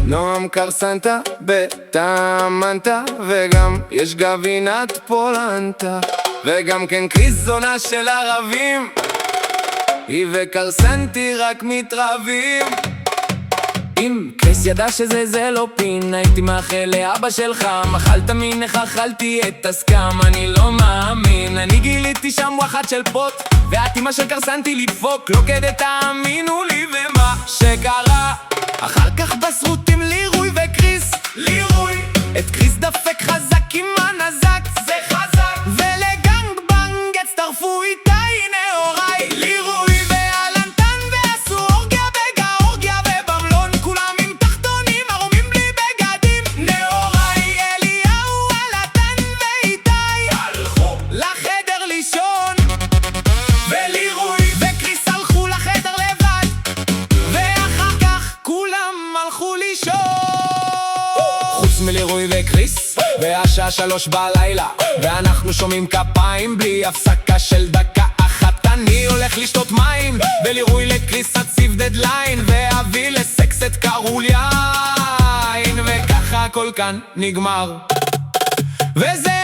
נועם קרסנטה בטעמנטה, וגם יש גבינת פולנטה, וגם כן קריס זונה של ערבים, היא וקרסנטי רק מתרבים. אם קריס ידע שזה לא פין, הייתי מאחל לאבא שלך, מחלת מינך אכלתי את הסכם, אני לא מאמין. אני גיליתי שם וואחד של פוט, ואת אמא של קרסנטי לדפוק, לא כדי תאמינו לי ומה שקרה. אחר כך בסרוטים לירוי וקריס, לירוי את קריס דפק חזק עם הנזק, זה חזק, ולגנג בנג הצטרפו איתי נאוריי, לירוי ואלנטן, ועשו אורגיה בגאורגיה ובמלון, כולם עם תחתונים ערומים בלי בגדים. נאוריי, אליהו, אלנטן ואיתי הלכו לחדר לישון, ולירוי וקריס הלכו לחדר לבד, ואחר כך כולם הלכו לישון. חוץ מלירוי וקריס, והשעה 3 בלילה, ואנחנו שומעים כפיים בלי הפסקה של דקה אחת. אני הולך לשתות מים, ולירוי לקריס אציב דדליין, ואביא לסקס את קרול יין, וככה הכל כאן נגמר, וזה